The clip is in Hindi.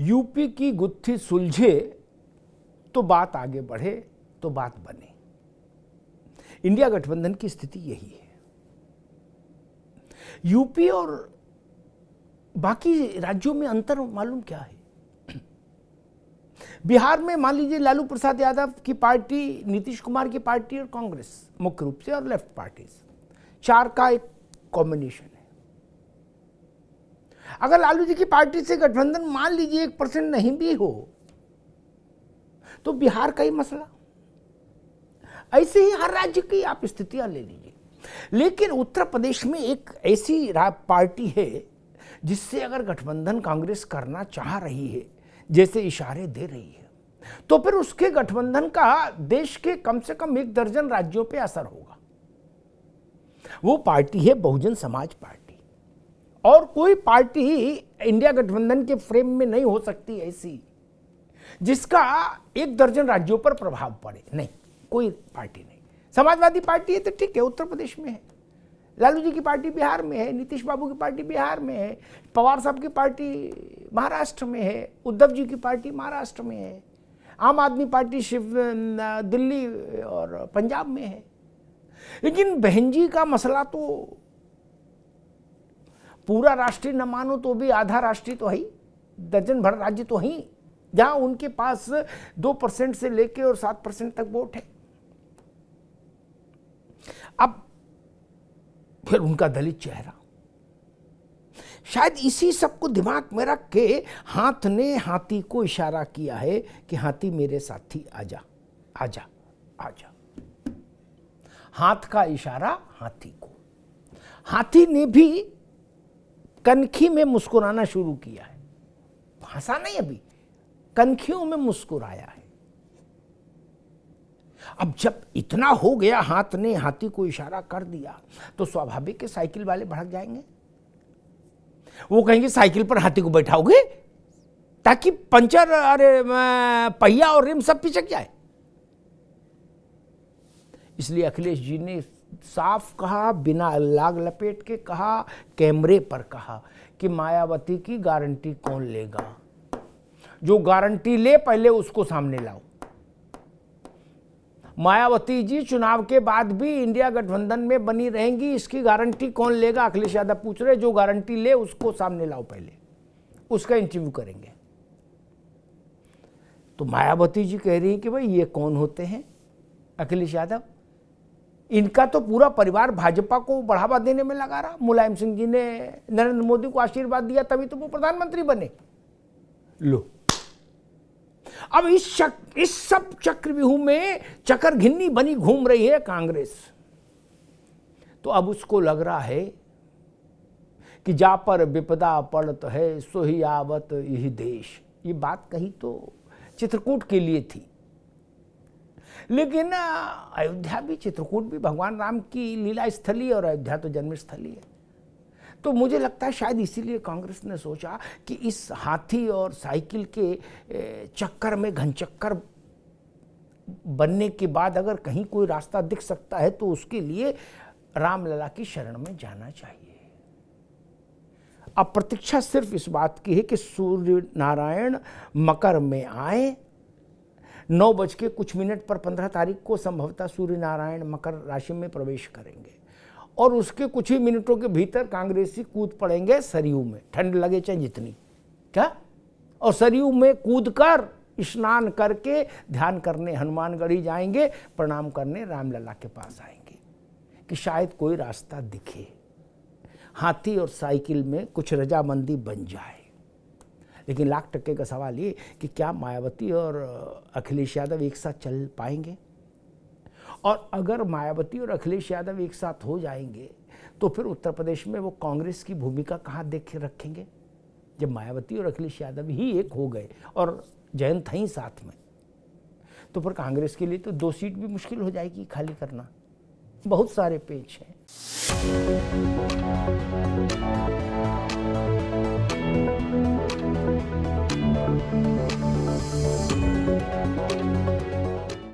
यूपी की गुत्थी सुलझे तो बात आगे बढ़े तो बात बने। इंडिया गठबंधन की स्थिति यही है। यूपी और बाकी राज्यों में अंतर मालूम क्या है? बिहार में मान लीजिए लालू प्रसाद यादव की पार्टी, नीतीश कुमार की पार्टी और कांग्रेस मुख्य रूप से, और लेफ्ट पार्टीज, चार का एक कॉम्बिनेशन है। अगर लालू जी की पार्टी से गठबंधन मान लीजिए 1% नहीं भी हो तो बिहार का ही मसला। ऐसे ही हर राज्य की आप स्थितियां ले लीजिए। लेकिन उत्तर प्रदेश में एक ऐसी पार्टी है जिससे अगर गठबंधन कांग्रेस करना चाह रही है, जैसे इशारे दे रही है, तो फिर उसके गठबंधन का देश के कम से कम 1 दर्जन राज्यों पे असर होगा। वो पार्टी है बहुजन समाज पार्टी। और कोई पार्टी इंडिया गठबंधन के फ्रेम में नहीं हो सकती ऐसी जिसका 1 दर्जन राज्यों पर प्रभाव पड़े। नहीं, कोई पार्टी नहीं। समाजवादी पार्टी है तो ठीक है, उत्तर प्रदेश में है, लालू जी की पार्टी बिहार में है, नीतीश बाबू की पार्टी बिहार में है, पवार साहब की पार्टी महाराष्ट्र में है, उद्धव जी की पार्टी महाराष्ट्र में है, आम आदमी पार्टी दिल्ली और पंजाब में है। लेकिन बहन जी का मसला तो पूरा राष्ट्रीय न मानो तो भी आधा राष्ट्रीय तो है ही, दर्जन भर राज्य तो ही, जहां उनके पास 2% से लेके और 7% तक वोट है। अब फिर उनका दलित चेहरा, शायद इसी सबको दिमाग में रख के हाथ ने हाथी को इशारा किया है कि हाथी मेरे साथी आजा आजा आजा। हाथ का इशारा हाथी को। हाथी ने भी कनखी में मुस्कुराना शुरू किया है, हंसा नहीं, अभी कनखियों में मुस्कुराया है। अब जब इतना हो गया, हाथ ने हाथी को इशारा कर दिया, तो स्वाभाविक है साइकिल वाले भड़क जाएंगे। वो कहेंगे साइकिल पर हाथी को बैठाओगे ताकि पंचर, अरे पहिया और रिम सब पिचक जाए। इसलिए अखिलेश जी ने साफ कहा, बिना लाग लपेट के कहा, कैमरे पर कहा कि मायावती की गारंटी कौन लेगा? जो गारंटी ले पहले उसको सामने लाओ। मायावती जी चुनाव के बाद भी इंडिया गठबंधन में बनी रहेंगी, इसकी गारंटी कौन लेगा? अखिलेश यादव पूछ रहे। जो गारंटी ले उसको सामने लाओ, पहले उसका इंटरव्यू करेंगे। तो मायावती जी कह रही है कि भाई ये कौन होते हैं अखिलेश यादव? इनका तो पूरा परिवार भाजपा को बढ़ावा देने में लगा रहा। मुलायम सिंह जी ने नरेंद्र मोदी को आशीर्वाद दिया, तभी तो वो प्रधानमंत्री बने। लो, अब इस सब चक्रव्यूह में चक्करघिन्नी बनी घूम रही है कांग्रेस। तो अब उसको लग रहा है कि जा पर विपदा पड़त है, सो ही आवत यही देश। ये बात कही तो चित्रकूट के लिए थी, लेकिन अयोध्या भी, चित्रकूट भी भगवान राम की लीला स्थली और अयोध्या तो जन्म स्थली है। तो मुझे लगता है शायद इसीलिए कांग्रेस ने सोचा कि इस हाथी और साइकिल के चक्कर में, घनचक्कर बनने के बाद अगर कहीं कोई रास्ता दिख सकता है तो उसके लिए रामलला की शरण में जाना चाहिए। अब प्रतीक्षा सिर्फ इस बात की है कि सूर्य नारायण मकर में आए। 9 बज के कुछ मिनट पर 15 तारीख को संभवतः सूर्य नारायण मकर राशि में प्रवेश करेंगे और उसके कुछ ही मिनटों के भीतर कांग्रेसी कूद पड़ेंगे सरयू में, ठंड लगे चाहे जितनी, क्या, और सरयू में कूदकर स्नान करके ध्यान करने हनुमानगढ़ी जाएंगे, प्रणाम करने रामलला के पास आएंगे कि शायद कोई रास्ता दिखे, हाथी और साइकिल में कुछ रजामंदी बन जाए। लेकिन लाख टक्के का सवाल ये कि क्या मायावती और अखिलेश यादव एक साथ चल पाएंगे? और अगर मायावती और अखिलेश यादव एक साथ हो जाएंगे तो फिर उत्तर प्रदेश में वो कांग्रेस की भूमिका कहाँ देख रखेंगे? जब मायावती और अखिलेश यादव ही एक हो गए और जयंत ही साथ में, तो फिर कांग्रेस के लिए तो 2 सीट भी मुश्किल हो जाएगी खाली करना। बहुत सारे पेच हैं।